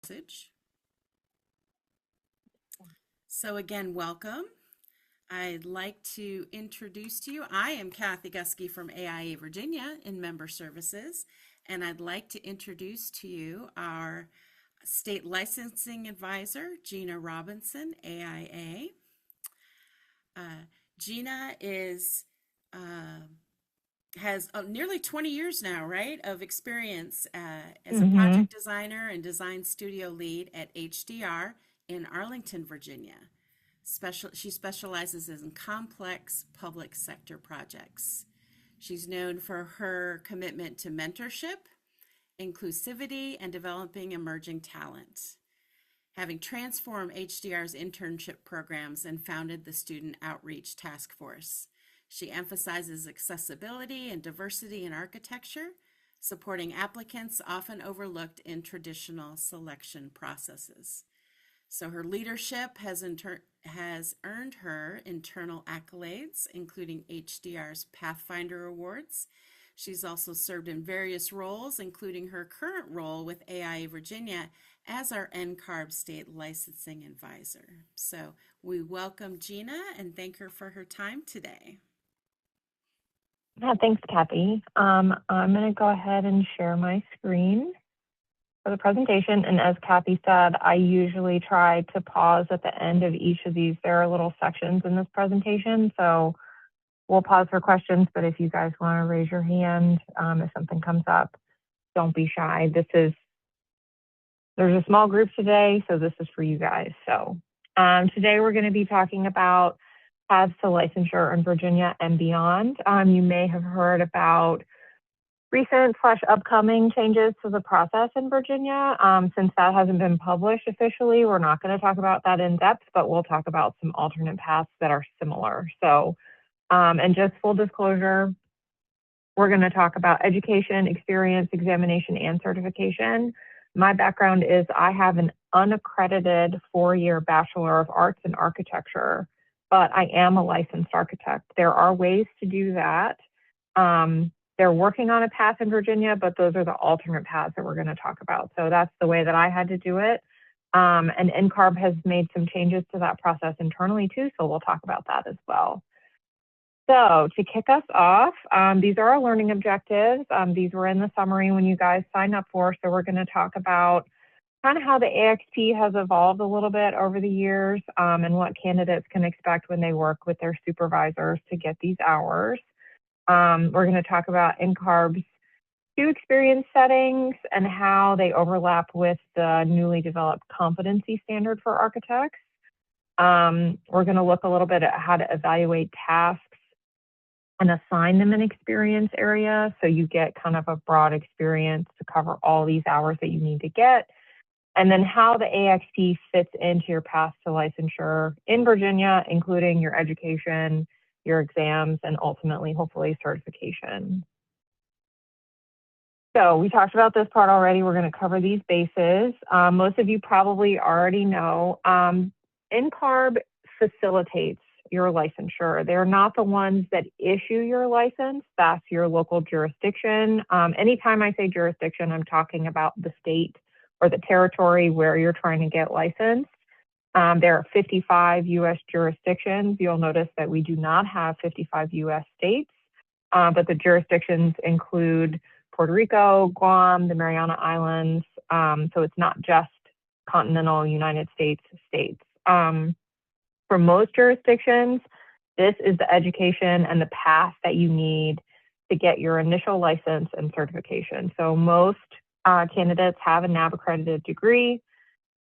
message. So again, welcome. I'd like to introduce to you, I am Kathy Gusky from AIA Virginia in Member Services, and I'd like to introduce to you our State Licensing Advisor, Gina Robinson, AIA. Gina has nearly 20 years now, right, of experience as a project designer and design studio lead at HDR in Arlington, Virginia. She specializes in complex public sector projects. She's known for her commitment to mentorship, inclusivity, and developing emerging talent, having transformed HDR's internship programs and founded the Student Outreach Task Force. She emphasizes accessibility and diversity in architecture, supporting applicants often overlooked in traditional selection processes. So her leadership has earned her internal accolades, including HDR's Pathfinder Awards. She's also served in various roles, including her current role with AIA Virginia as our NCARB State Licensing Advisor. So we welcome Gina and thank her for her time today. Yeah, thanks, Kathy. I'm going to go ahead and share my screen for the presentation. And as Kathy said, I usually try to pause at the end of each of these. There are little sections in this presentation, so we'll pause for questions, but if you guys want to raise your hand if something comes up, don't be shy. There's a small group today, so this is for you guys. So today we're going to be talking about paths to licensure in Virginia and beyond. You may have heard about recent/upcoming changes to the process in Virginia. Since that hasn't been published officially, we're not going to talk about that in depth, but we'll talk about some alternate paths that are similar. So, and just full disclosure, we're going to talk about education, experience, examination, and certification. My background is I have an unaccredited 4-year Bachelor of Arts in Architecture, but I am a licensed architect. There are ways to do that. They're working on a path in Virginia, but those are the alternate paths that we're going to talk about. So that's the way that I had to do it. And NCARB has made some changes to that process internally too, so we'll talk about that as well. So to kick us off, these are our learning objectives. These were in the summary when you guys signed up for, so we're going to talk about kind of how the AXP has evolved a little bit over the years and what candidates can expect when they work with their supervisors to get these hours. We're going to talk about NCARB's 2 experience settings and how they overlap with the newly developed competency standard for architects. We're going to look a little bit at how to evaluate tasks and assign them an experience area so you get kind of a broad experience to cover all these hours that you need to get. And then how the AXP fits into your path to licensure in Virginia, including your education, your exams, and ultimately, hopefully, certification. So we talked about this part already. We're going to cover these bases. Most of you probably already know NCARB facilitates your licensure. They're not the ones that issue your license. That's your local jurisdiction. Anytime I say jurisdiction, I'm talking about the state or the territory where you're trying to get licensed. There are 55 U.S. jurisdictions. You'll notice that we do not have 55 U.S. states, but the jurisdictions include Puerto Rico, Guam, the Mariana Islands. So it's not just continental United States states. For most jurisdictions, this is the education and the path that you need to get your initial license and certification. So most candidates have a NAB accredited degree.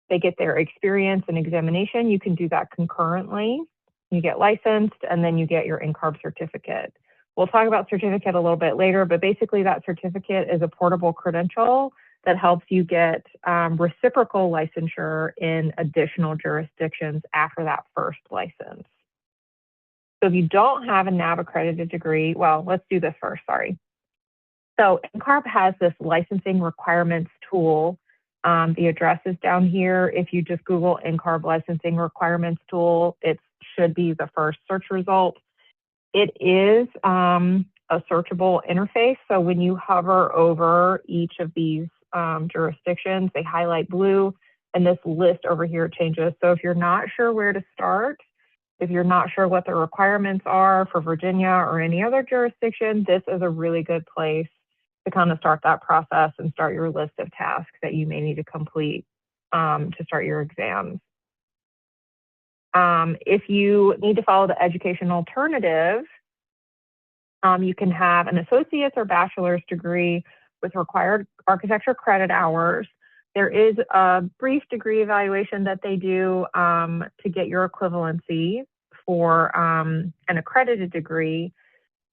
They get their experience and examination. You can do that concurrently. You get licensed and then you get your NCARB certificate. We'll talk about certificate a little bit later, but basically that certificate is a portable credential that helps you get reciprocal licensure in additional jurisdictions after that first license. So if you don't have a NAB accredited degree, well, let's do this first, sorry. So NCARB has this licensing requirements tool. The address is down here. If you just Google NCARB licensing requirements tool, it should be the first search result. It is a searchable interface. So when you hover over each of these jurisdictions, they highlight blue. and this list over here changes. So if you're not sure where to start, if you're not sure what the requirements are for Virginia or any other jurisdiction, this is a really good place to kind of start that process and start your list of tasks that you may need to complete to start your exams. If you need to follow the education alternative, you can have an associate's or bachelor's degree with required architecture credit hours. There is a brief degree evaluation that they do to get your equivalency for an accredited degree.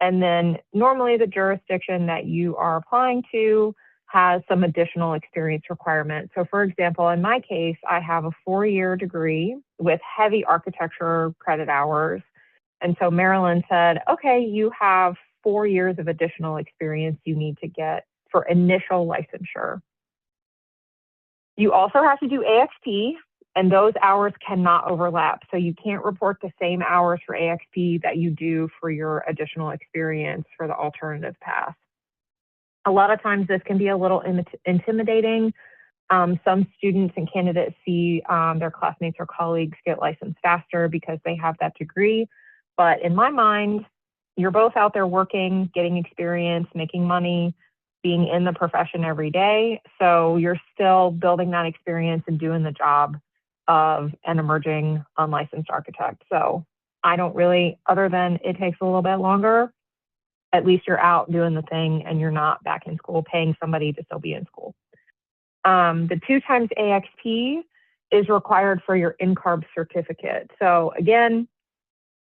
And then normally the jurisdiction that you are applying to has some additional experience requirements. So for example, in my case, I have a 4-year degree with heavy architecture credit hours. And so Maryland said, okay, you have 4 years of additional experience you need to get for initial licensure. You also have to do AXP, and those hours cannot overlap. So you can't report the same hours for AXP that you do for your additional experience for the alternative path. A lot of times this can be a little intimidating. Some students and candidates see their classmates or colleagues get licensed faster because they have that degree. But in my mind, you're both out there working, getting experience, making money, being in the profession every day. So you're still building that experience and doing the job of an emerging unlicensed architect. So I don't really, other than it takes a little bit longer, at least you're out doing the thing and you're not back in school paying somebody to still be in school. The 2 times AXP is required for your NCARB certificate. So again,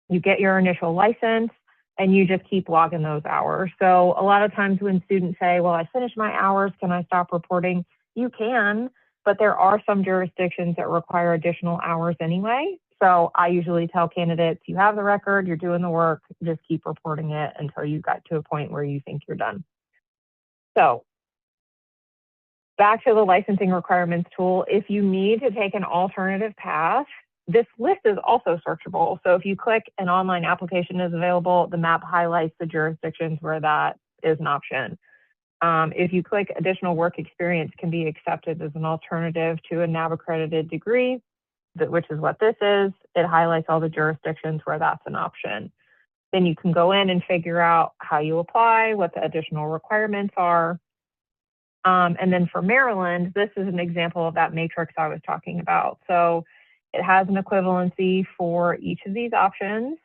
you get your initial license and you just keep logging those hours. So a lot of times when students say, well, I finished my hours, can I stop reporting? You can, but there are some jurisdictions that require additional hours anyway. So I usually tell candidates, you have the record, you're doing the work, just keep reporting it until you got to a point where you think you're done. So back to the licensing requirements tool, if you need to take an alternative path, this list is also searchable. So if you click an online application is available, the map highlights the jurisdictions where that is an option. If you click additional work experience can be accepted as an alternative to a NAB accredited degree, which is what this is, it highlights all the jurisdictions where that's an option. Then you can go in and figure out how you apply, what the additional requirements are. And then for Maryland, this is an example of that matrix I was talking about. So it has an equivalency for each of these options.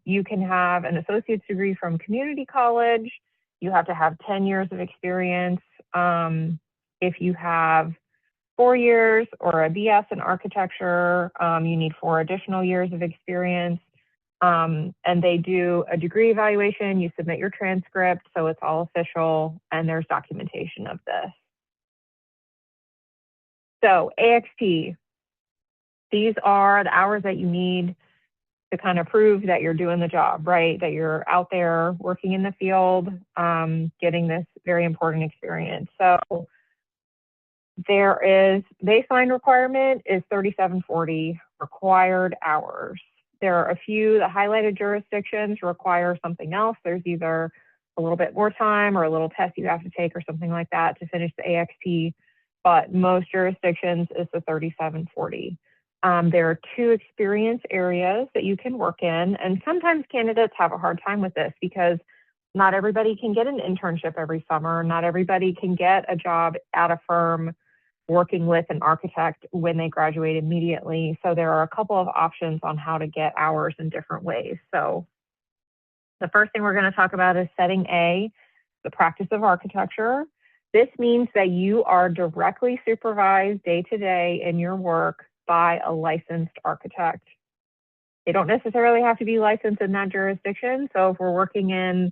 You can have an associate's degree from community college. You have to have 10 years of experience. If you have 4 years or a BS in architecture, you need 4 additional years of experience. And they do a degree evaluation, you submit your transcript, so it's all official, and there's documentation of this. So AXP, these are the hours that you need to kind of prove that you're doing the job, right? That you're out there working in the field, getting this very important experience. So there is baseline requirement is 3740 required hours. There are a few, the highlighted jurisdictions require something else. There's either a little bit more time or a little test you have to take or something like that to finish the AXP, but most jurisdictions is the 3740. There are 2 experience areas that you can work in, and sometimes candidates have a hard time with this because not everybody can get an internship every summer. Not everybody can get a job at a firm working with an architect when they graduate immediately. So there are a couple of options on how to get hours in different ways. So the first thing we're going to talk about is setting A, the practice of architecture. This means that you are directly supervised day to day in your work by a licensed architect. They don't necessarily have to be licensed in that jurisdiction. So if we're working in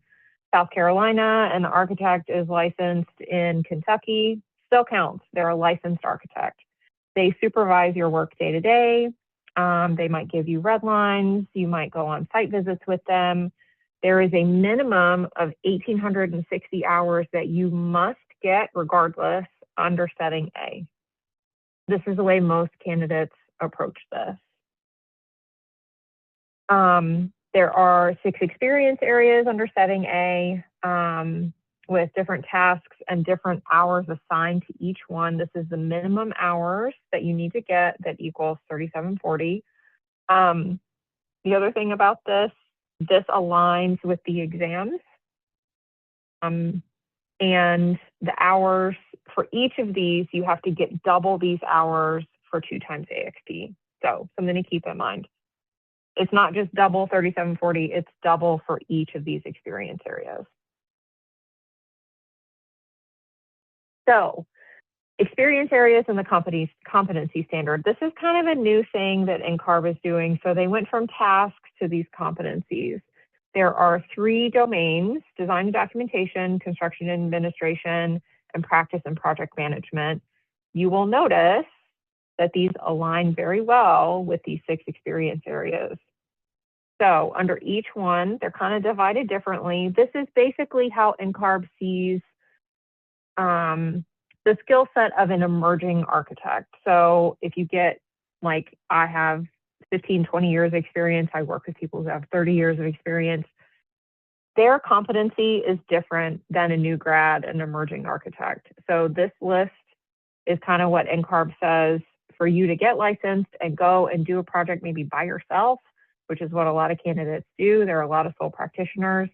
South Carolina and the architect is licensed in Kentucky, still counts. They're a licensed architect. They supervise your work day to day. They might give you red lines. You might go on site visits with them. There is a minimum of 1,860 hours that you must get regardless under setting A. This is the way most candidates approach this. There are 6 experience areas under setting A. with different tasks and different hours assigned to each one. This is the minimum hours that you need to get that equals 3740. The other thing about this aligns with the exams. And the hours for each of these, you have to get double these hours for 2 times AXP. So something to keep in mind. It's not just double 3740, it's double for each of these experience areas. So experience areas in the competency standard. This is kind of a new thing that NCARB is doing. So they went from tasks to these competencies. There are 3 domains: design and documentation, construction and administration, and practice and project management. You will notice that these align very well with these 6 experience areas. So under each one, they're kind of divided differently. This is basically how NCARB sees the skill set of an emerging architect. So if you get, like, I have 15, 20 years of experience, I work with people who have 30 years of experience, their competency is different than a new grad, an emerging architect. So this list is kind of what NCARB says for you to get licensed and go and do a project maybe by yourself, which is what a lot of candidates do. There are a lot of sole practitioners.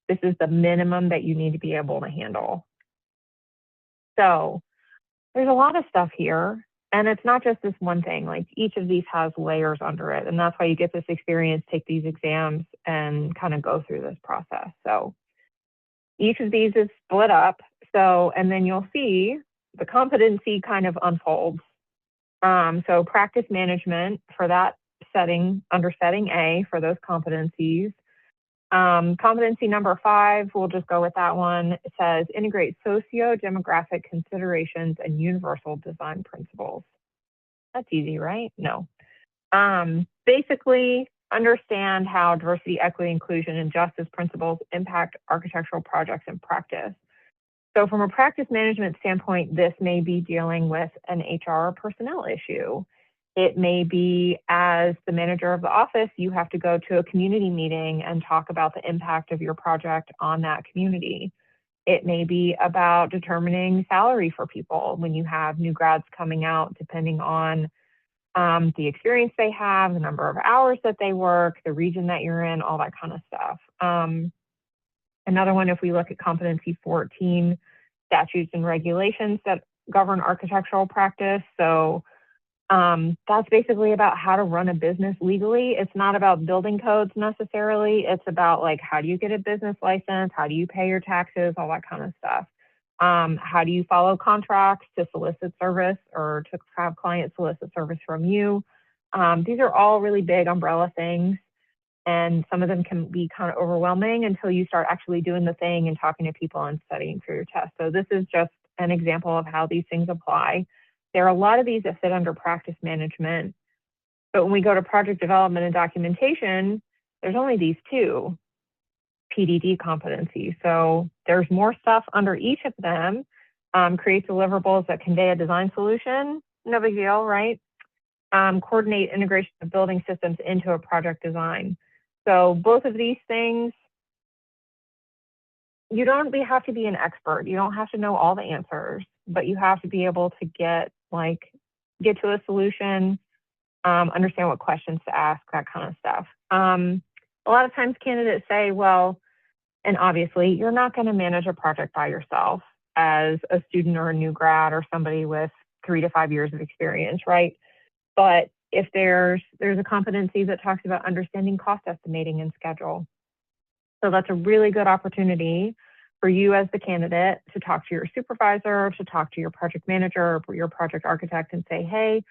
This is the minimum that you need to be able to handle. So there's a lot of stuff here, and it's not just this one thing. Like, each of these has layers under it, and that's why you get this experience, take these exams, and kind of go through this process. So each of these is split up. So, and then you'll see the competency kind of unfolds. So practice management for that setting, under setting A for those competencies. Competency number 5, we'll just go with that one. It says integrate socio-demographic considerations and universal design principles. That's easy, right? No. Basically, understand how diversity, equity, inclusion, and justice principles impact architectural projects and practice. So from a practice management standpoint, this may be dealing with an HR personnel issue. It may be, as the manager of the office, you have to go to a community meeting and talk about the impact of your project on that community. It may be about determining salary for people when you have new grads coming out, depending on the experience they have, the number of hours that they work, the region that you're in, all that kind of stuff. Another one, if we look at competency 14, statutes and regulations that govern architectural practice. So that's basically about how to run a business legally. It's not about building codes necessarily. It's about, like, how do you get a business license? How do you pay your taxes? All that kind of stuff. How do you follow contracts to solicit service or to have clients solicit service from you? These are all really big umbrella things, and some of them can be kind of overwhelming until you start actually doing the thing and talking to people and studying for your test. So this is just an example of how these things apply. There are a lot of these that fit under practice management, but when we go to project development and documentation, there's only these 2 PDD competencies. So there's more stuff under each of them. Create deliverables that convey a design solution, no big deal, right? Coordinate integration of building systems into a project design. So both of these things, you don't have to be an expert. You don't have to know all the answers, but you have to be able to get to a solution, understand what questions to ask, that kind of stuff. A lot of times candidates say, well, and obviously you're not going to manage a project by yourself as a student or a new grad or somebody with 3 to 5 years of experience, right? But if there's a competency that talks about understanding cost estimating and schedule. So that's a really good opportunity for you as the candidate to talk to your supervisor, to talk to your project manager or your project architect and say, hey,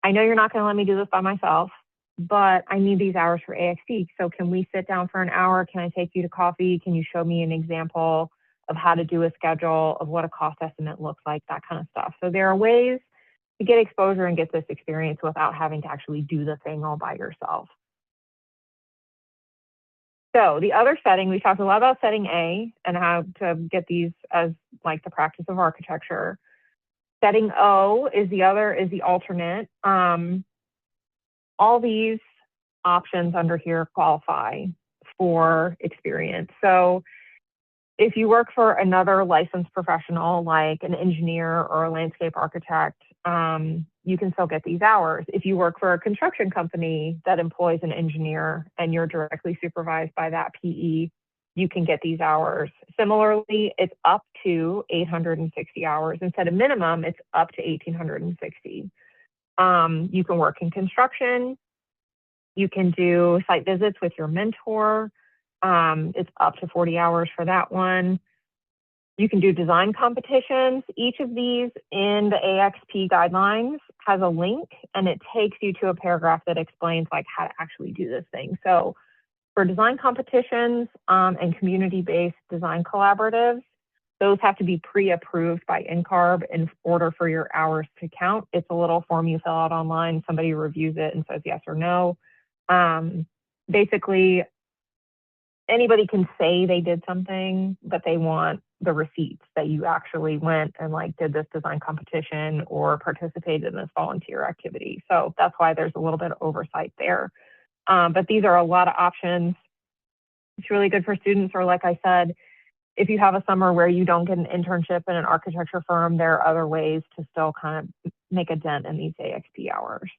I know you're not going to let me do this by myself, but I need these hours for AXP. So can we sit down for an hour? Can I take you to coffee? Can you show me an example of how to do a schedule, of what a cost estimate looks like, that kind of stuff. So there are ways to get exposure and get this experience without having to actually do the thing all by yourself. So the other setting, we talked a lot about setting A and how to get these as like the practice of architecture. Setting O is the alternate. All these options under here qualify for experience. So If you work for another licensed professional, like an engineer or a landscape architect, you can still get these hours. If you work for a construction company that employs an engineer and you're directly supervised by that PE, you can get these hours. Similarly, it's up to 860 hours. Instead of minimum, it's up to 1,860. You can work in construction. You can do site visits with your mentor. It's up to 40 hours for that one. You can do design competitions. Each of these in the AXP guidelines has a link, and it takes you to a paragraph that explains like how to actually do this thing. So for design competitions and community-based design collaboratives, those have to be pre-approved by NCARB in order for your hours to count. It's a little form you fill out online. Somebody reviews it and says yes or no. Basically, anybody can say they did something, but they want the receipts that you actually went and like did this design competition or participated in this volunteer activity. So that's why there's a little bit of oversight there. But these are a lot of options. It's really good for students, or like I said, if you have a summer where you don't get an internship in an architecture firm, there are other ways to still kind of make a dent in these AXP hours.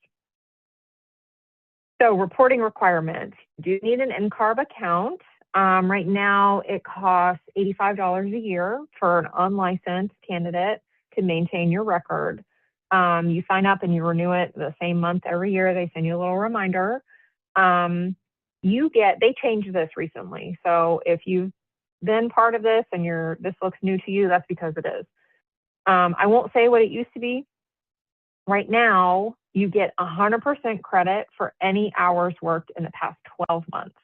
So reporting requirements. You do need an NCARB account. Right now, it costs $85 a year for an unlicensed candidate to maintain your record. You sign up and you renew it the same month every year. They send you a little reminder. They changed this recently. So if you've been part of this and this looks new to you, that's because it is. I won't say what it used to be. Right now, you get 100% credit for any hours worked in the past 12 months.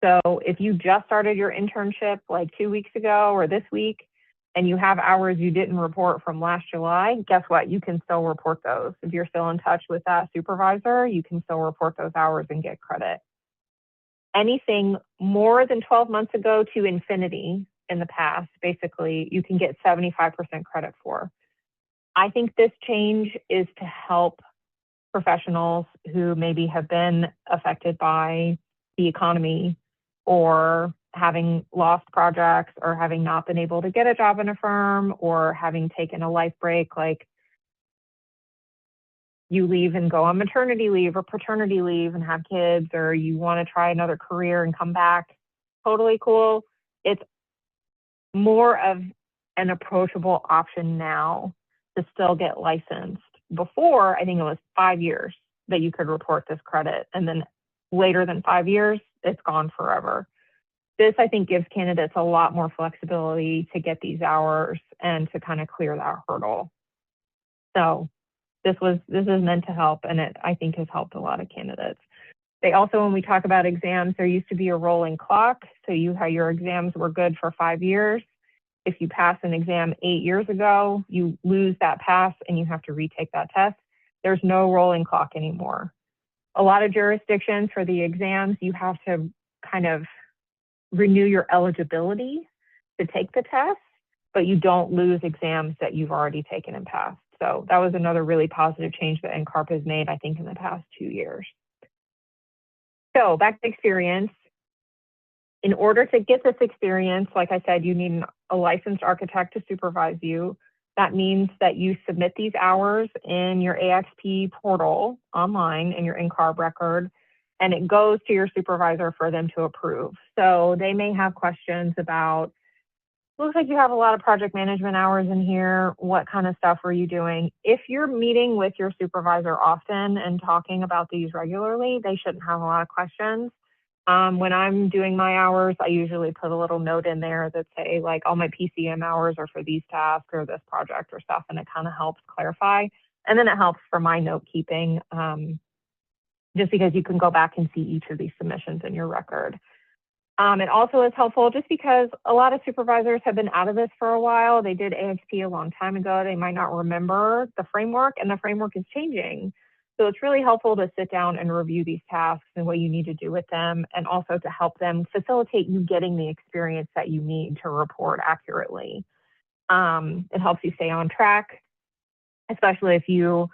So if you just started your internship like 2 weeks ago or this week, and you have hours you didn't report from last July, guess what? You can still report those. If you're still in touch with that supervisor, you can still report those hours and get credit. Anything more than 12 months ago to infinity in the past, basically, you can get 75% credit for. I think this change is to help professionals who maybe have been affected by the economy or having lost projects or having not been able to get a job in a firm or having taken a life break, like you leave and go on maternity leave or paternity leave and have kids, or you want to try another career and come back. Totally cool. It's more of an approachable option now to still get licensed. Before, I think it was 5 years that you could report this credit. And then later than 5 years, it's gone forever. This, I think, gives candidates a lot more flexibility to get these hours and to kind of clear that hurdle. So this is meant to help, and it, I think, has helped a lot of candidates. They also, when we talk about exams, there used to be a rolling clock. So your exams were good for 5 years. If you pass an exam 8 years ago, you lose that pass and you have to retake that test. There's no rolling clock anymore. A lot of jurisdictions for the exams, you have to kind of renew your eligibility to take the test, but you don't lose exams that you've already taken and passed. So that was another really positive change that NCARB has made, I think, in the past 2 years. So back to experience. In order to get this experience, like I said, you need a licensed architect to supervise you. That means that you submit these hours in your AXP portal online in your NCARB record, and it goes to your supervisor for them to approve. So they may have questions about, looks like you have a lot of project management hours in here. What kind of stuff are you doing? If you're meeting with your supervisor often and talking about these regularly, they shouldn't have a lot of questions. When I'm doing my hours, I usually put a little note in there that say like all my PCM hours are for these tasks or this project or stuff, and it kind of helps clarify. And then it helps for my note keeping, just because you can go back and see each of these submissions in your record. It also is helpful just because a lot of supervisors have been out of this for a while. They did AXP a long time ago. They might not remember the framework, and the framework is changing. So it's really helpful to sit down and review these tasks and what you need to do with them, and also to help them facilitate you getting the experience that you need to report accurately. It helps you stay on track, especially if you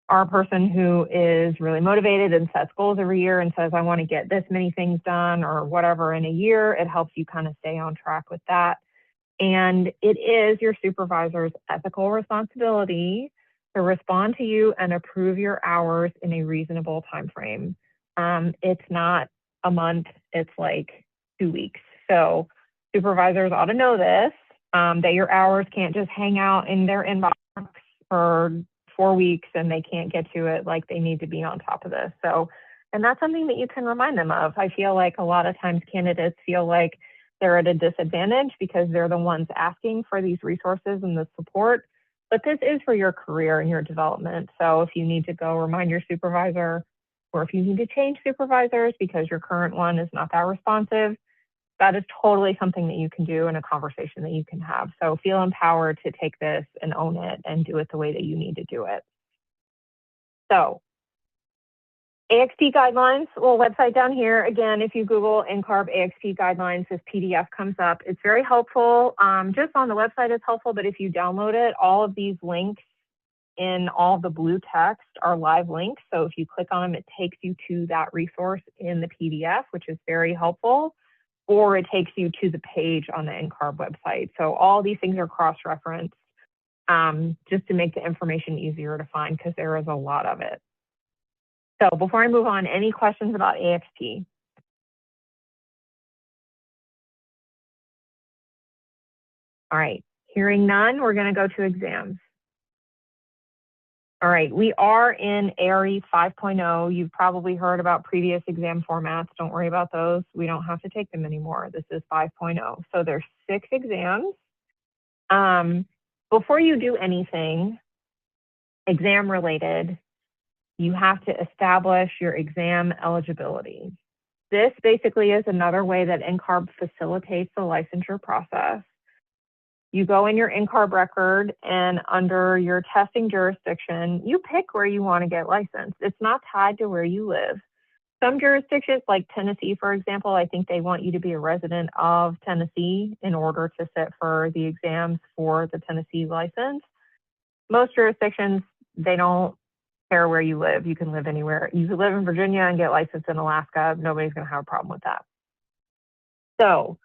are a person who is really motivated and sets goals every year and says, I want to get this many things done or whatever in a year. It helps you kind of stay on track with that. And it is your supervisor's ethical responsibility to respond to you and approve your hours in a reasonable time frame. It's not a month, it's like 2 weeks. So supervisors ought to know this, that your hours can't just hang out in their inbox for 4 weeks and they can't get to it. Like, they need to be on top of this. So, and that's something that you can remind them of. I feel like a lot of times candidates feel like they're at a disadvantage because they're the ones asking for these resources and the support. But this is for your career and your development. So if you need to go remind your supervisor, or if you need to change supervisors because your current one is not that responsive, that is totally something that you can do and a conversation that you can have. So feel empowered to take this and own it and do it the way that you need to do it. So AXP guidelines, little website down here. Again, if you Google NCARB AXP guidelines, this PDF comes up. It's very helpful. Just on the website it's helpful, but if you download it, all of these links in all the blue text are live links. So if you click on them, it takes you to that resource in the PDF, which is very helpful, or it takes you to the page on the NCARB website. So all these things are cross-referenced just to make the information easier to find, because there is a lot of it. So before I move on, any questions about AXP? All right, hearing none, we're going to go to exams. All right, we are in ARE 5.0. You've probably heard about previous exam formats. Don't worry about those. We don't have to take them anymore. This is 5.0. So there's 6 exams. Before you do anything exam related, you have to establish your exam eligibility. This basically is another way that NCARB facilitates the licensure process. You go in your NCARB record, and under your testing jurisdiction, you pick where you want to get licensed. It's not tied to where you live. Some jurisdictions, like Tennessee, for example, I think they want you to be a resident of Tennessee in order to sit for the exams for the Tennessee license. Most jurisdictions, they don't care where you live. You can live anywhere. You could live in Virginia and get licensed in Alaska. Nobody's going to have a problem with that. So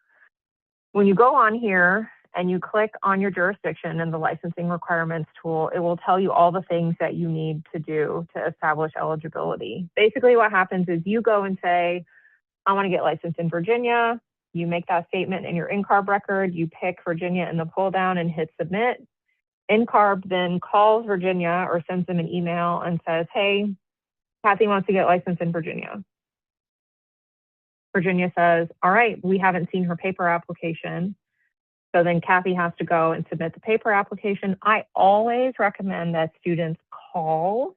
when you go on here and you click on your jurisdiction in the licensing requirements tool, it will tell you all the things that you need to do to establish eligibility. Basically what happens is you go and say, I want to get licensed in Virginia. You make that statement in your NCARB record. You pick Virginia in the pull down and hit submit. NCARB then calls Virginia or sends them an email and says, hey, Kathy wants to get licensed in Virginia. Virginia says, all right, we haven't seen her paper application. So then Kathy has to go and submit the paper application. I always recommend that students call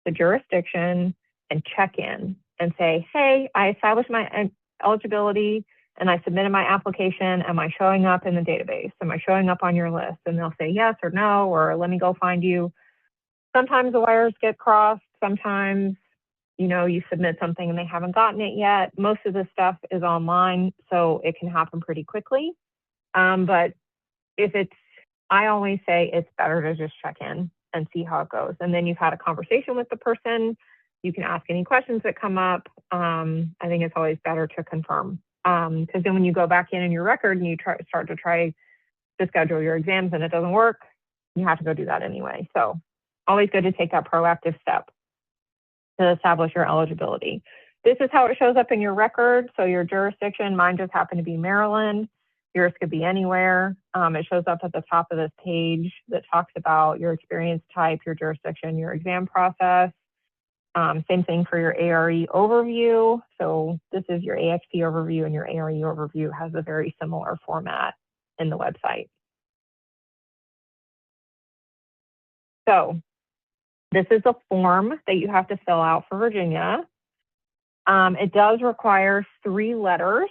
the jurisdiction and check in and say, hey, I established my eligibility and I submitted my application. Am I showing up in the database? Am I showing up on your list? And they'll say yes or no, or let me go find you. Sometimes the wires get crossed. Sometimes, you know, you submit something and they haven't gotten it yet. Most of this stuff is online, so it can happen pretty quickly. But if it's, I always say it's better to just check in and see how it goes. And then you've had a conversation with the person. You can ask any questions that come up. I think it's always better to confirm. Because then when you go back in your record and you start to try to schedule your exams and it doesn't work, you have to go do that anyway. So always good to take that proactive step to establish your eligibility. This is how it shows up in your record. So your jurisdiction, mine just happened to be Maryland. Yours could be anywhere. It shows up at the top of this page that talks about your experience type, your jurisdiction, your exam process. Same thing for your ARE overview. So this is your AXP overview, and your ARE overview has a very similar format in the website. So this is a form that you have to fill out for Virginia. It does require 3 letters.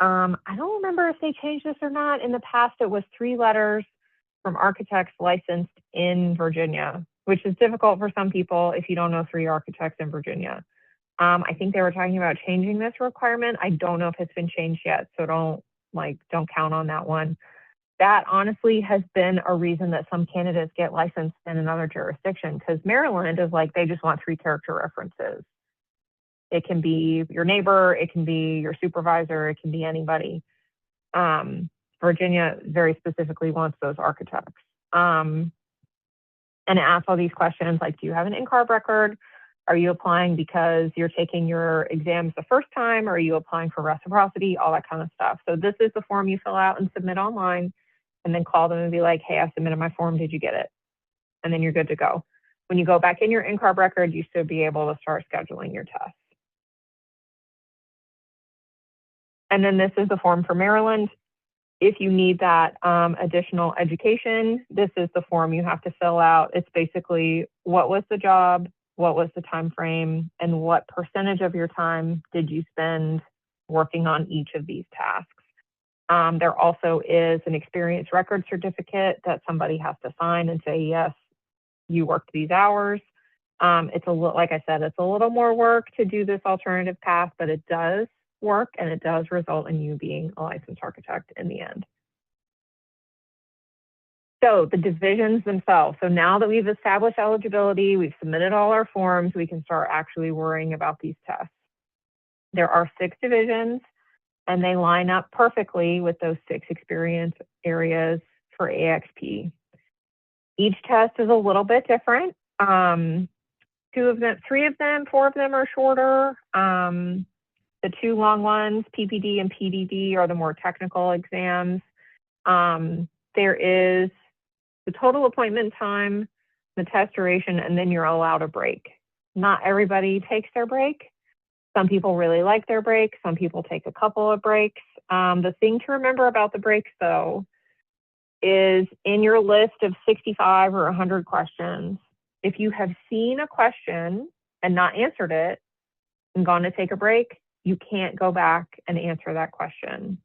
I don't remember if they changed this or not. In the past, it was 3 letters from architects licensed in Virginia, which is difficult for some people if you don't know 3 architects in Virginia. I think they were talking about changing this requirement. I don't know if it's been changed yet, so don't count on that one. That honestly has been a reason that some candidates get licensed in another jurisdiction, because Maryland is like, they just want 3 character references. It can be your neighbor, it can be your supervisor, it can be anybody. Virginia very specifically wants those architects. And it asks all these questions like, do you have an NCARB record? Are you applying because you're taking your exams the first time? Or are you applying for reciprocity? All that kind of stuff. So this is the form you fill out and submit online, and then call them and be like, hey, I submitted my form. Did you get it? And then you're good to go. When you go back in your NCARB record, you should be able to start scheduling your tests. And then this is the form for Maryland. If you need that additional education, this is the form you have to fill out. It's basically what was the job, what was the time frame, and what percentage of your time did you spend working on each of these tasks. There also is an experience record certificate that somebody has to sign and say, yes, you worked these hours. It's a little, like I said, it's a little more work to do this alternative path, but it does work, and it does result in you being a licensed architect in the end. So the divisions themselves. So now that we've established eligibility, we've submitted all our forms, we can start actually worrying about these tests. There are 6 divisions, and they line up perfectly with those 6 experience areas for AXP. Each test is a little bit different. 2 of them, 3 of them, 4 of them are shorter. The 2 long ones, PPD and PDD, are the more technical exams. There is the total appointment time, the test duration, and then you're allowed a break. Not everybody takes their break. Some people really like their break. Some people take a couple of breaks. The thing to remember about the breaks, though, is in your list of 65 or 100 questions, if you have seen a question and not answered it and gone to take a break, you can't go back and answer that question.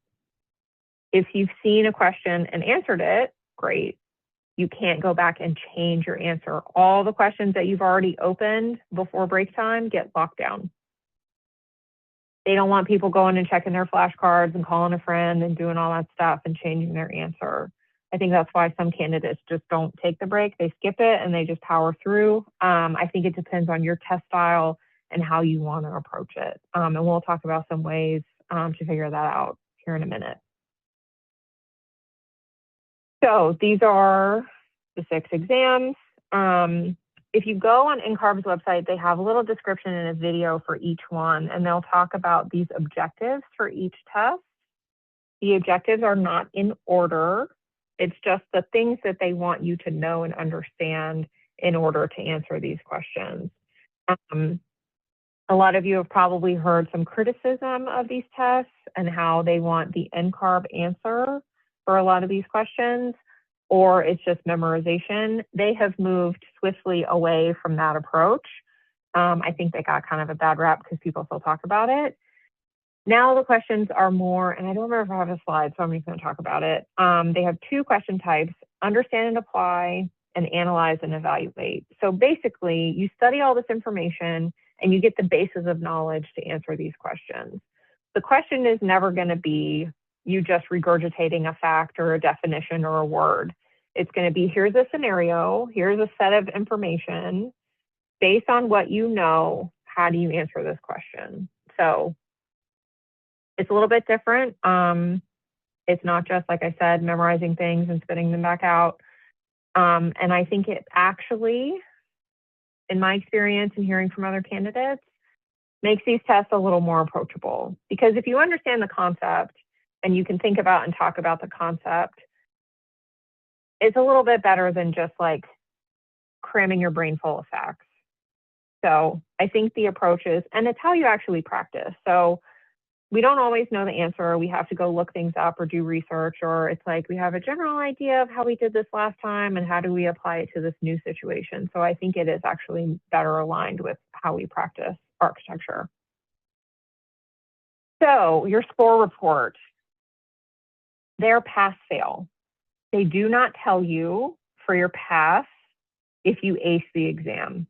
If you've seen a question and answered it, great. You can't go back and change your answer. All the questions that you've already opened before break time get locked down. They don't want people going and checking their flashcards and calling a friend and doing all that stuff and changing their answer. I think that's why some candidates just don't take the break. They skip it and they just power through. I think it depends on your test style and how you want to approach it. And we'll talk about some ways to figure that out here in a minute. So these are the 6 exams. If you go on NCARB's website, they have a little description and a video for each one, and they'll talk about these objectives for each test. The objectives are not in order. It's just the things that they want you to know and understand in order to answer these questions. A lot of you have probably heard some criticism of these tests and how they want the NCARB answer for a lot of these questions, or it's just memorization. They have moved swiftly away from that approach. I think they got kind of a bad rap because people still talk about it. Now the questions are more, and I don't remember if I have a slide, so I'm just going to talk about it. They have 2 question types: understand and apply, and analyze and evaluate. So basically, you study all this information and you get the basis of knowledge to answer these questions. The question is never going to be you just regurgitating a fact or a definition or a word. It's going to be, here's a scenario, here's a set of information. Based on what you know, how do you answer this question? So it's a little bit different. It's not just, like I said, memorizing things and spitting them back out. And I think it actually, in my experience and hearing from other candidates, makes these tests a little more approachable. Because if you understand the concept and you can think about and talk about the concept, it's a little bit better than just like cramming your brain full of facts. So I think the approach is, and it's how you actually practice. So we don't always know the answer. We have to go look things up or do research, or it's like we have a general idea of how we did this last time and how do we apply it to this new situation. So I think it is actually better aligned with how we practice architecture. So your score report, they're pass-fail. They do not tell you for your pass if you ace the exam.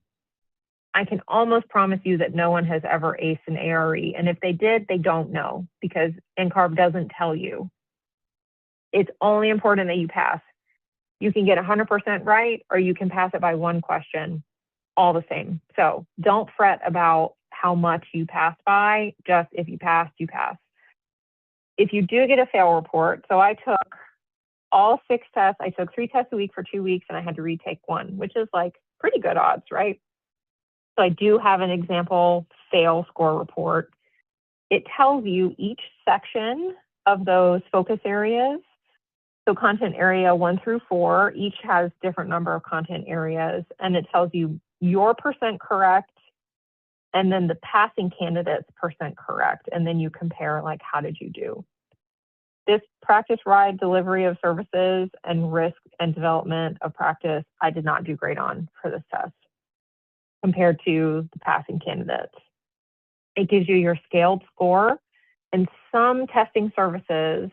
I can almost promise you that no one has ever aced an ARE. And if they did, they don't know because NCARB doesn't tell you. It's only important that you pass. You can get 100% right, or you can pass it by 1 question, all the same. So don't fret about how much you pass by. Just if you pass, you pass. if you do get a fail report, so I took all 6 tests. I took 3 tests a week for 2 weeks, and I had to retake 1, which is like pretty good odds, right? So I do have an example fail score report. It tells you each section of those focus areas. So content area 1 through 4, each has different number of content areas, and it tells you your percent correct, and then the passing candidate's percent correct, and then you compare like how did you do. This practice ride delivery of services and risk and development of practice, I did not do great on for this test compared to the passing candidates. It gives you your scaled score, and some testing services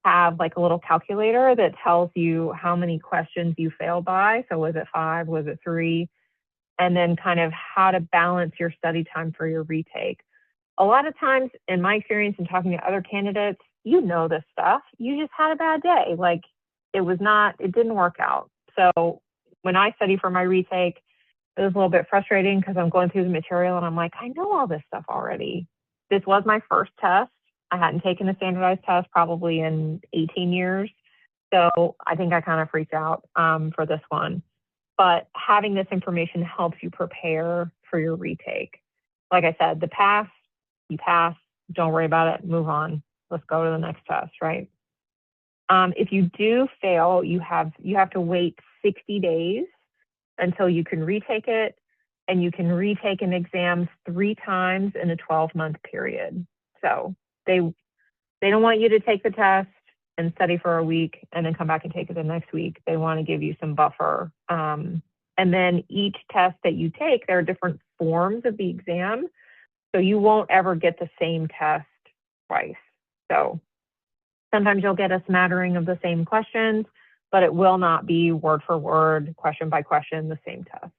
have like a little calculator that tells you how many questions you failed by. So was it 5, was it 3? And then kind of how to balance your study time for your retake. A lot of times in my experience in talking to other candidates, you know this stuff. You just had a bad day. Like it didn't work out. So when I study for my retake, it was a little bit frustrating because I'm going through the material and I'm like, I know all this stuff already. This was my first test. I hadn't taken a standardized test probably in 18 years. So I think I kind of freaked out for this one. But having this information helps you prepare for your retake. Like I said, the pass, you pass, don't worry about it, move on. Let's go to the next test, right? If you do fail, you have to wait 60 days until you can retake it, and you can retake an exam 3 times in a 12-month period. So they don't want you to take the test and study for a week and then come back and take it the next week. They want to give you some buffer. And then each test that you take, there are different forms of the exam. So you won't ever get the same test twice. So sometimes you'll get a smattering of the same questions, but it will not be word for word, question by question, the same test.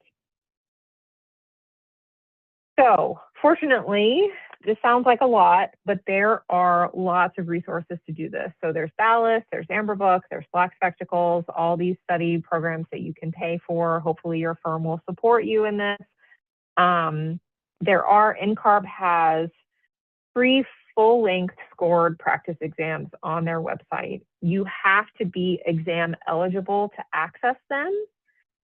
So fortunately, this sounds like a lot, but there are lots of resources to do this. So there's Ballast, there's Amber Books, there's Black Spectacles, all these study programs that you can pay for. Hopefully your firm will support you in this. NCARB has 3 full-length scored practice exams on their website. You have to be exam eligible to access them.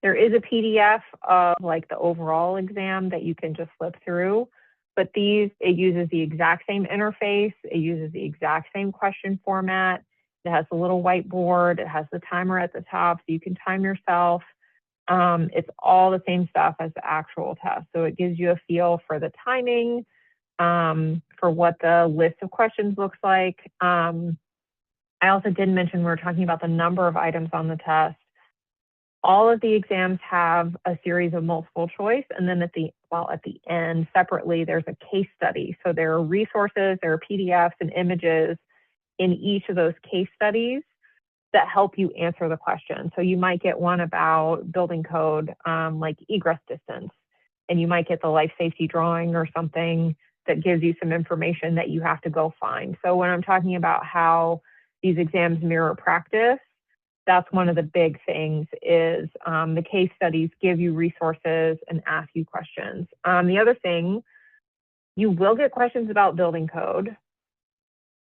There is a PDF of like the overall exam that you can just flip through, but it uses the exact same interface. It uses the exact same question format. It has a little whiteboard. It has the timer at the top so you can time yourself. It's all the same stuff as the actual test. So it gives you a feel for the timing, for what the list of questions looks like. I also did mention we were talking about the number of items on the test. All of the exams have a series of multiple choice, and then at the end, separately, there's a case study. So there are resources, there are PDFs and images in each of those case studies that help you answer the question. So you might get one about building code, like egress distance, and you might get the life safety drawing or something that gives you some information that you have to go find. So when I'm talking about how these exams mirror practice, that's one of the big things is the case studies give you resources and ask you questions. The other thing, you will get questions about building code.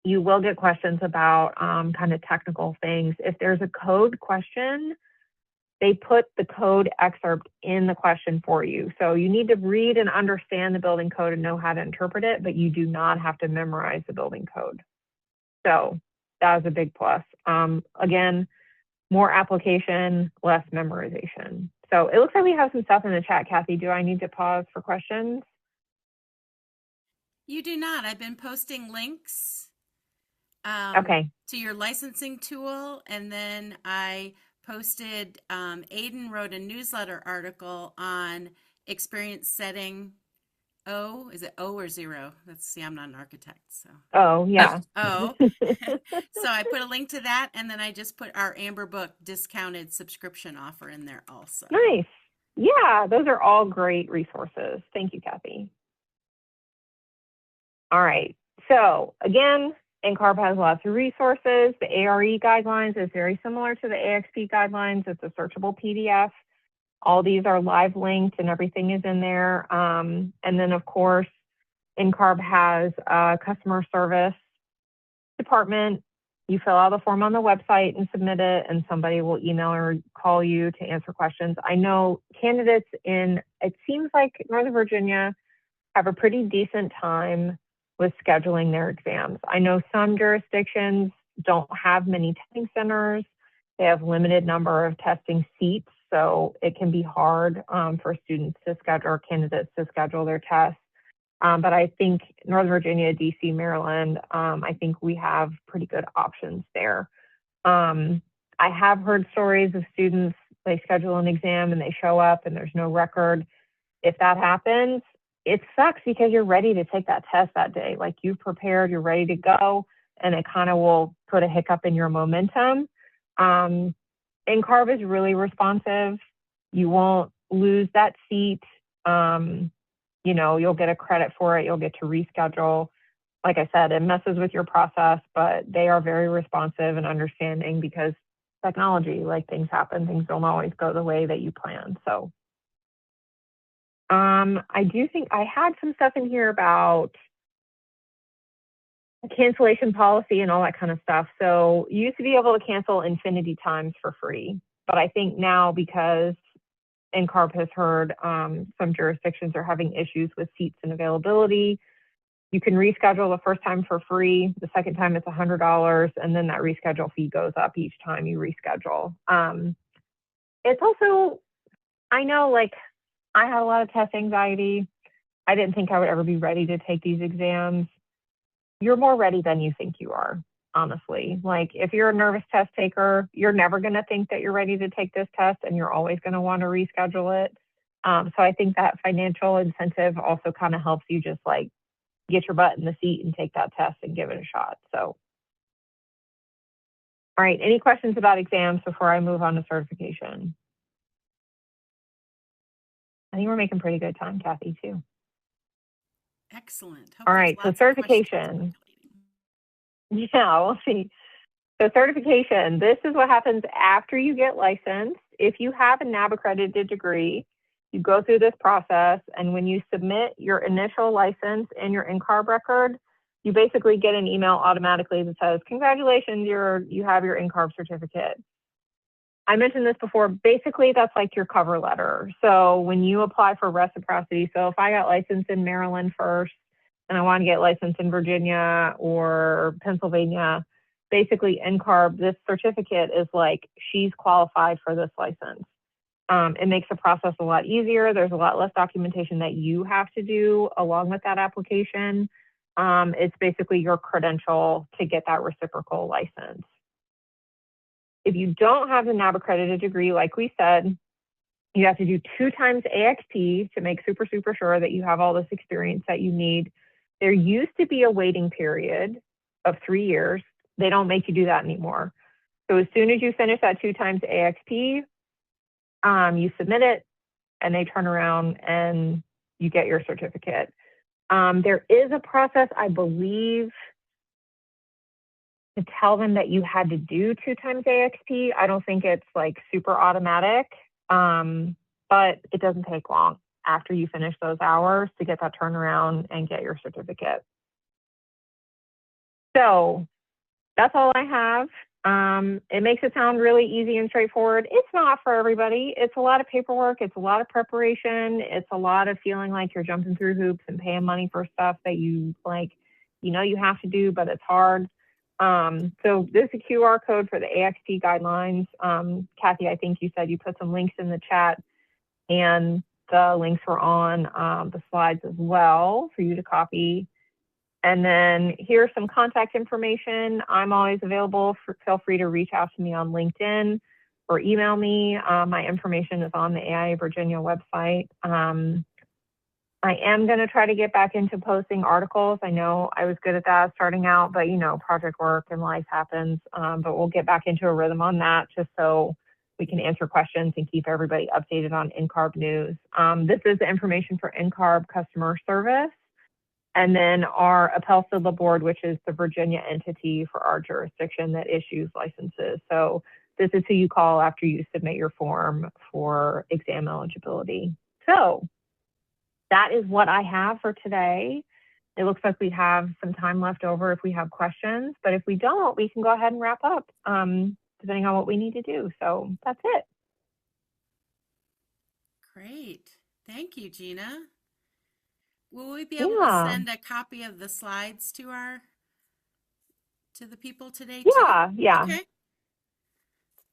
You will get questions about kind of technical things. If there's a code question, they put the code excerpt in the question for you. So you need to read and understand the building code and know how to interpret it, but you do not have to memorize the building code. So that is a big plus. Again, more application, less memorization. So it looks like we have some stuff in the chat. Kathy, do I need to pause for questions? You do not. I've been posting links Okay. to your licensing tool, and then I posted, Aiden wrote a newsletter article on experience setting O. Is it O or 0? I'm not an architect, so. Oh, yeah. Oh. So I put a link to that, and then I just put our Amber Book discounted subscription offer in there also. Nice. Yeah, those are all great resources. Thank you, Kathy. All right. So again, NCARB has lots of resources. The ARE guidelines is very similar to the AXP guidelines. It's a searchable PDF. All these are live linked and everything is in there. And then of course, NCARB has customer service department. You fill out the form on the website and submit it, and somebody will email or call you to answer questions. I know candidates in, it seems like Northern Virginia have a pretty decent time with scheduling their exams. I know some jurisdictions don't have many testing centers. They have limited number of testing seats, so it can be hard for students to schedule or candidates to schedule their tests. But I think Northern Virginia, DC, Maryland, I think we have pretty good options there. I have heard stories of students, they schedule an exam and they show up and there's no record. If that happens, it sucks because you're ready to take that test that day. Like you've prepared, you're ready to go, and it kind of will put a hiccup in your momentum. NCARB is really responsive. You won't lose that seat. You know, you'll get a credit for it. You'll get to reschedule. Like I said, it messes with your process, but they are very responsive and understanding because technology, like things happen, things don't always go the way that you plan. So I do think I had some stuff in here about cancellation policy and all that kind of stuff. So you used to be able to cancel infinity times for free, but I think now because NCARB has heard some jurisdictions are having issues with seats and availability, you can reschedule the first time for free. The second time it's $100, and then that reschedule fee goes up each time you reschedule. It's also, I know, like, I had a lot of test anxiety. I didn't think I would ever be ready to take these exams. You're more ready than you think you are, honestly. Like, if you're a nervous test taker, you're never going to think that you're ready to take this test, and you're always going to want to reschedule it. So I think that financial incentive also kind of helps you just like get your butt in the seat and take that test and give it a shot. So, all right, any questions about exams before I move on to certification? I think we're making pretty good time, Kathy, too. Excellent. Hope All there's right, so lots of questions certification. percolating. Yeah, we'll see. So certification, this is what happens after you get licensed. If you have a NAB accredited degree, you go through this process, and when you submit your initial license and your NCARB record, you basically get an email automatically that says, congratulations, you have your NCARB certificate. I mentioned this before, basically that's like your cover letter. So when you apply for reciprocity, so if I got licensed in Maryland first and I want to get licensed in Virginia or Pennsylvania, basically NCARB, this certificate is like, she's qualified for this license. It makes the process a lot easier. There's a lot less documentation that you have to do along with that application. It's basically your credential to get that reciprocal license. If you don't have the NAB accredited degree, like we said, you have to do 2 times AXP to make super sure that you have all this experience that you need. There used to be a waiting period of 3 years. They don't make you do that anymore. So as soon as you finish that 2 times AXP, you submit it, and they turn around and you get your certificate. There is a process, I believe, to tell them that you had to do 2 times AXP. I don't think it's like super automatic, but it doesn't take long after you finish those hours to get that turnaround and get your certificate. So that's all I have. It makes it sound really easy and straightforward. It's not for everybody. It's a lot of paperwork. It's a lot of preparation. It's a lot of feeling like you're jumping through hoops and paying money for stuff that you like, you know, you have to do, but it's hard. So there's a QR code for the AXP guidelines. Kathy, I think you said you put some links in the chat, and the links were on the slides as well for you to copy. And then here's some contact information. I'm always available. Feel free to reach out to me on LinkedIn or email me. My information is on the AIA Virginia website. I am going to try to get back into posting articles. I know I was good at that starting out, but you know, project work and life happens. But we'll get back into a rhythm on that just so we can answer questions and keep everybody updated on NCARB news. This is the information for NCARB customer service. And then our Appel-CIDLA board, which is the Virginia entity for our jurisdiction that issues licenses. So this is who you call after you submit your form for exam eligibility. So that is what I have for today. It looks like we have some time left over if we have questions, but if we don't, we can go ahead and wrap up, depending on what we need to do. So that's it. Great. Thank you, Gina. Will we be able to Yeah. send a copy of the slides to the people today too? Yeah. Yeah. Okay.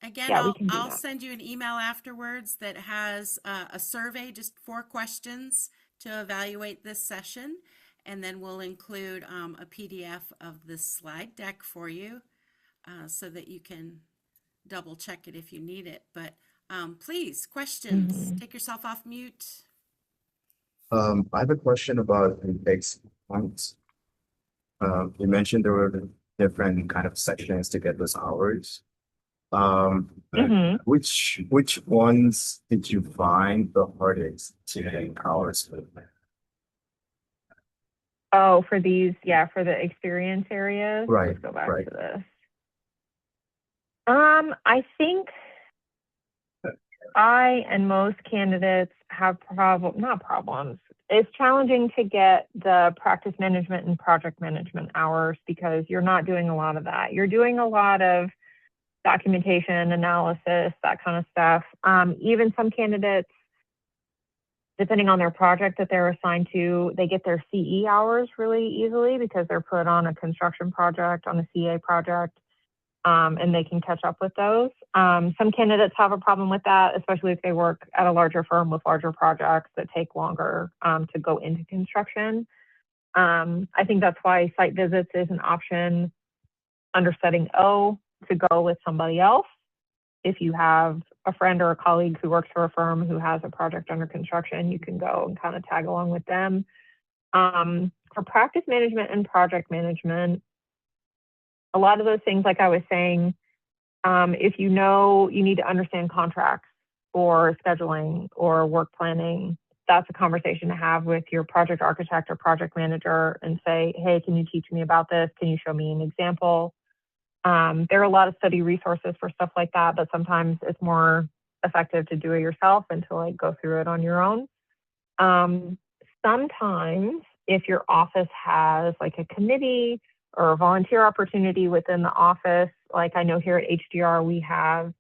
Again, Yeah, we can do I'll that. send you an email afterwards that has a survey, just 4 questions to evaluate this session, and then we'll include a PDF of this slide deck for you so that you can double check it if you need it. But please, questions. Hmm. Take yourself off mute. I have a question about the X points. You mentioned there were different kind of sections to get those hours. Hmm. Which ones did you find the hardest to get hours with? Oh, for these, yeah, for the experience areas. Right, Let's go back right. to this. I think I and most candidates have not problems. It's challenging to get the practice management and project management hours because you're not doing a lot of that. You're doing a lot of documentation, analysis, that kind of stuff. Even some candidates, depending on their project that they're assigned to, they get their CE hours really easily because they're put on a construction project, on a CA project, and they can catch up with those. Some candidates have a problem with that, especially if they work at a larger firm with larger projects that take longer to go into construction. I think that's why site visits is an option under setting O to go with somebody else. If you have a friend or a colleague who works for a firm who has a project under construction, you can go and kind of tag along with them. For practice management and project management, a lot of those things, like I was saying, if you know you need to understand contracts or scheduling or work planning, that's a conversation to have with your project architect or project manager and say, hey, can you teach me about this? Can you show me an example? There are a lot of study resources for stuff like that, but sometimes it's more effective to do it yourself and to like go through it on your own. Sometimes if your office has like a committee or a volunteer opportunity within the office, like I know here at HDR, we have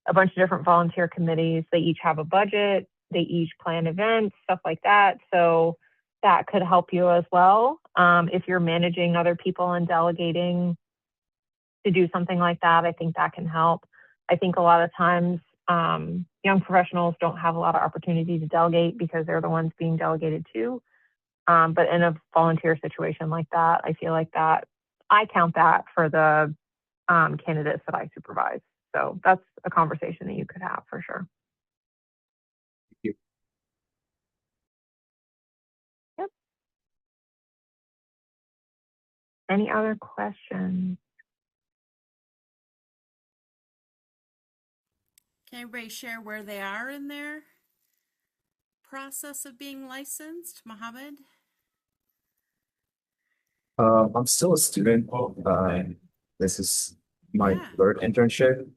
a bunch of different volunteer committees. They each have a budget, they each plan events, stuff like that. So that could help you as well. If you're managing other people and delegating to do something like that, I think that can help. I think a lot of times young professionals don't have a lot of opportunity to delegate because they're the ones being delegated to. But in a volunteer situation like that, I feel like that I count that for the candidates that I supervise. So that's a conversation that you could have for sure. Thank you. Yep. Any other questions? Can everybody share where they are in their process of being licensed? Mohammed? I'm still a student. This is my Yeah. third internship,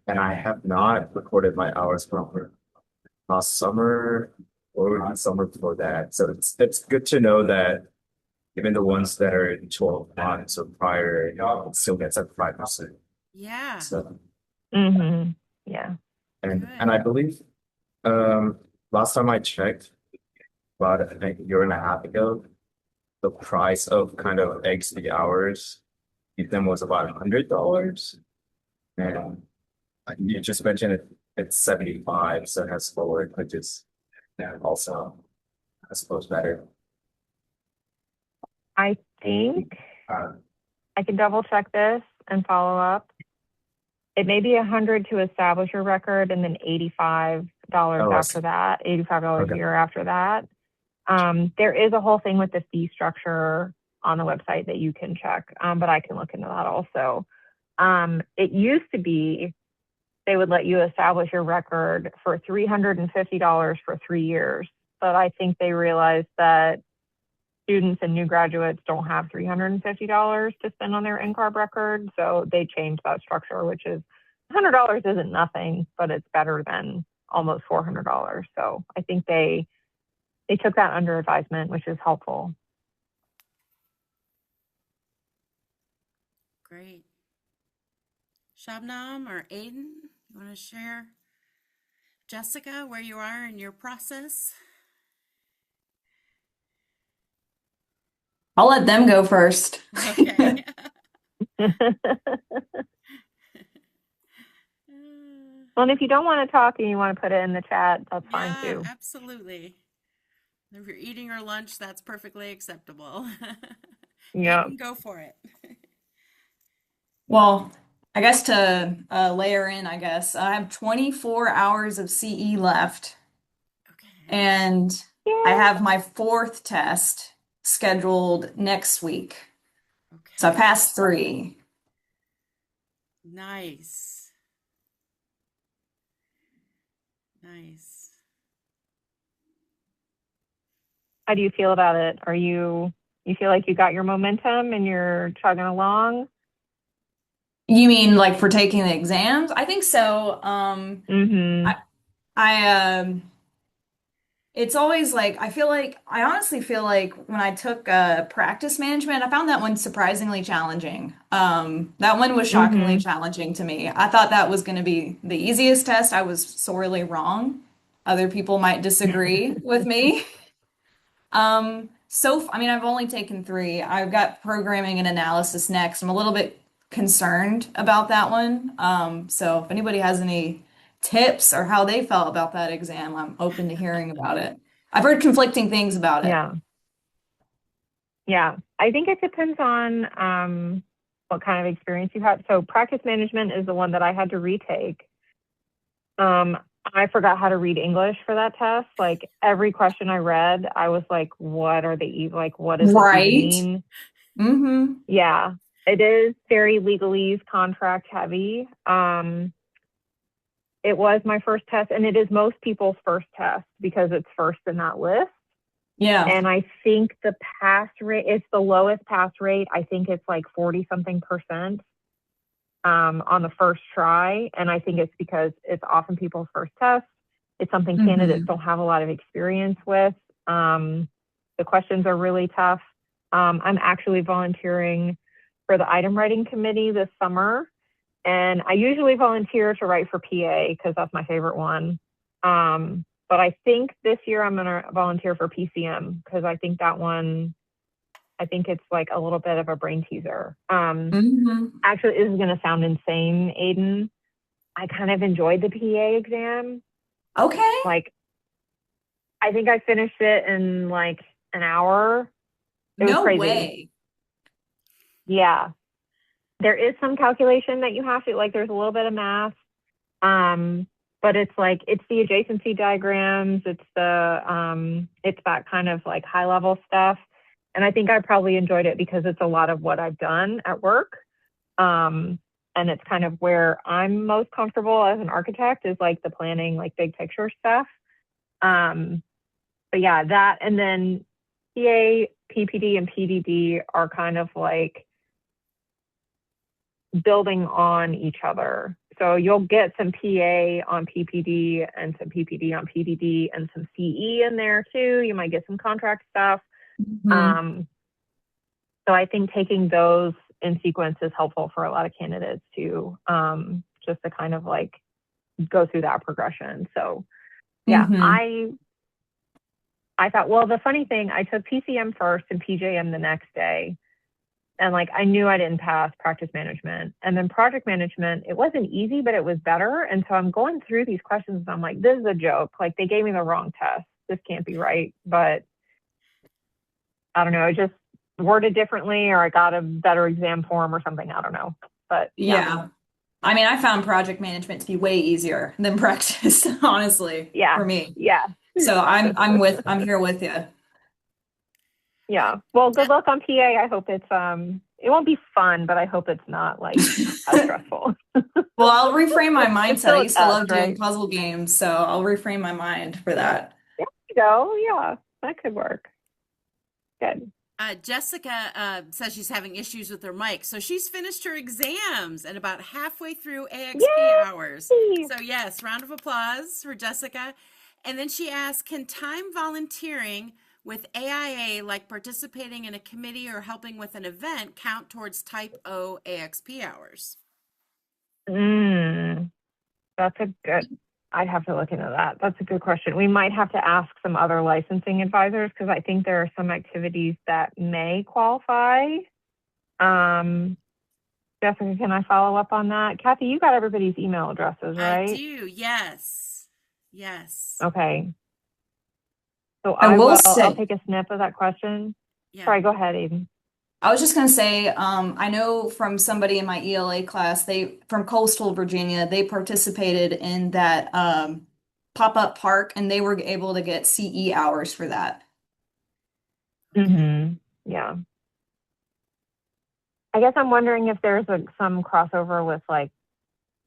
and I have not recorded my hours from last summer or the summer before that. So it's good to know that even the ones that are in 12 months or prior, it still gets at 5%. Yeah. So Yeah. and I believe last time I checked, about a year and a half ago, the price of kind of XP hours, them was about $100. And you just mentioned it's 75, so it has lowered, which is also, I suppose, better. I think Uh, I can double check this and follow up. It may be 100 to establish your record and then $85 Oh, I after see. that, $85 a Okay. year after that. There is a whole thing with the fee structure on the website that you can check, but I can look into that also. It used to be they would let you establish your record for $350 for 3 years, but I think they realized that students and new graduates don't have $350 to spend on their NCARB record, so they changed that structure, which is $100 isn't nothing, but it's better than almost $400. So I think they took that under advisement, which is helpful. Shabnam or Aiden, you want to share? Jessica, where you are in your process? I'll let them go first. Okay. Well, and if you don't want to talk and you want to put it in the chat, that's fine Yeah, too. absolutely. If you're eating your lunch, that's perfectly acceptable. Yeah. Aiden, go for it. Well, I guess to layer in, I guess I have 24 hours of CE left, Okay. and I Yeah. have my fourth test scheduled next week. So I Okay. passed three. Nice. Nice. How do you feel about it? You feel like you got your momentum and you're chugging along? You mean like for taking the exams? I think so. Mm-hmm. I it's always like I honestly feel like when I took practice management, I found that one surprisingly challenging. That one was shockingly Mm-hmm. challenging to me. I thought that was going to be the easiest test. I was sorely wrong. Other people might disagree with me. I mean, I've only taken three. I've got programming and analysis next. I'm a little bit concerned about that one. So if anybody has any tips or how they felt about that exam, I'm open to hearing about it. I've heard conflicting things about it. Yeah. Yeah. I think it depends on what kind of experience you had. So practice management is the one that I had to retake. I forgot how to read English for that test. Like every question I read, I was like, what are they like, what does this even Right. mean? Mm-hmm. Yeah. It is very legalese, contract heavy. It was my first test, and it is most people's first test because it's first in that list. Yeah. And I think the pass rate, it's the lowest pass rate. I think it's like 40 something percent on the first try. And I think it's because it's often people's first test. It's something candidates Mm-hmm. don't have a lot of experience with. The questions are really tough. I'm actually volunteering for the item writing committee this summer. And I usually volunteer to write for PA because that's my favorite one. But I think this year I'm going to volunteer for PCM because I think that one, I think it's like a little bit of a brain teaser. Mm-hmm. Actually, this is going to sound insane, Aiden. I kind of enjoyed the PA exam. Okay. Like, I think I finished it in like an hour. It was No crazy. way. Yeah. There is some calculation that you have to, like, there's a little bit of math. But it's like, it's the adjacency diagrams. It's that kind of like high level stuff. And I think I probably enjoyed it because it's a lot of what I've done at work. And it's kind of where I'm most comfortable as an architect is like the planning, like big picture stuff. But yeah, that, and then PA, PPD, and PDD are kind of like building on each other. So you'll get some PA on PPD and some PPD on PDD and some CE in there too. You might get some contract stuff. Mm-hmm. So I think taking those in sequence is helpful for a lot of candidates too, just to kind of like go through that progression. So yeah, Mm-hmm. I thought, well, the funny thing, I took PCM first and PJM the next day. And like, I knew I didn't pass practice management. And then project management, it wasn't easy, but it was better. And so I'm going through these questions and I'm like, this is a joke. Like they gave me the wrong test. This can't be right. But I don't know. I just worded differently or I got a better exam form or something. I don't know. But yeah. Yeah. I mean, I found project management to be way easier than practice, honestly, Yeah. for me. Yeah. So I'm here with you. Yeah. Well, good luck on PA. I hope it's it won't be fun, but I hope it's not like as stressful. Well, I'll reframe my It's mindset. I still a used to test, love doing right? puzzle games, so I'll reframe my mind for that. There you go. Yeah, that could work. Good. Jessica says she's having issues with her mic. So she's finished her exams and about halfway through AXP hours. Yay! So, yes, round of applause for Jessica. And then she asked, can time volunteering with AIA, like participating in a committee or helping with an event, count towards type O AXP hours? Mm, that's a good, I'd have to look into that. That's a good question. We might have to ask some other licensing advisors because I think there are some activities that may qualify. Um, Jessica, can I follow up on that? Kathy, you got everybody's email addresses, I right? do. Yes. Yes. Okay. So I will I'll say, take a snip of that question. Yeah. Sorry, go ahead, Aiden. I was just gonna say, I know from somebody in my ELA class, they from Coastal Virginia, they participated in that pop-up park and they were able to get CE hours for that. Okay. Yeah. I guess I'm wondering if there's some crossover with like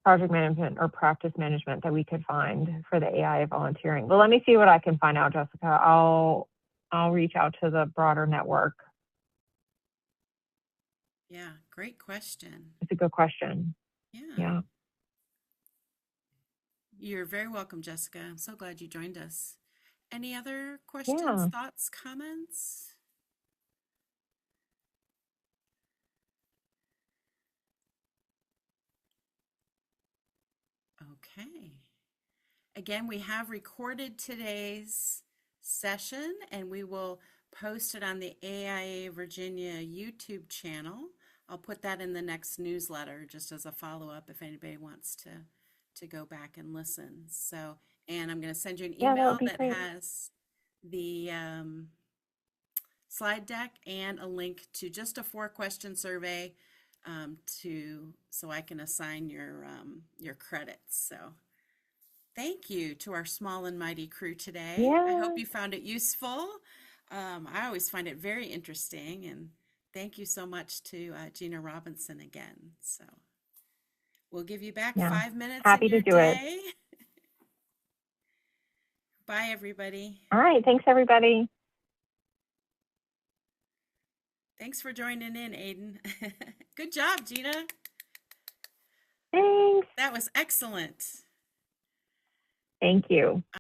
project management or practice management that we could find for the AI volunteering. But let me see what I can find out, Jessica. I'll reach out to the broader network. Yeah. Great question. It's a good question. Yeah. Yeah. You're very welcome, Jessica. I'm so glad you joined us. Any other questions, Yeah. thoughts, comments? Okay. Again, we have recorded today's session and we will post it on the AIA Virginia YouTube channel. I'll put that in the next newsletter just as a follow-up if anybody wants to go back and listen. So, and I'm going to send you an Yeah, that would email be that great. has the slide deck and a link to just a 4-question survey so I can assign your credits. So thank you to our small and mighty crew today. I hope Yeah. you found it useful. I always find it very interesting, and thank you so much to Gina Robinson again. So we'll give you back Yeah. 5 minutes in Happy to your do it. day. Bye, everybody. All right. Thanks, everybody. Thanks for joining in, Aiden. Good job, Gina. Thanks. That was excellent. Thank you.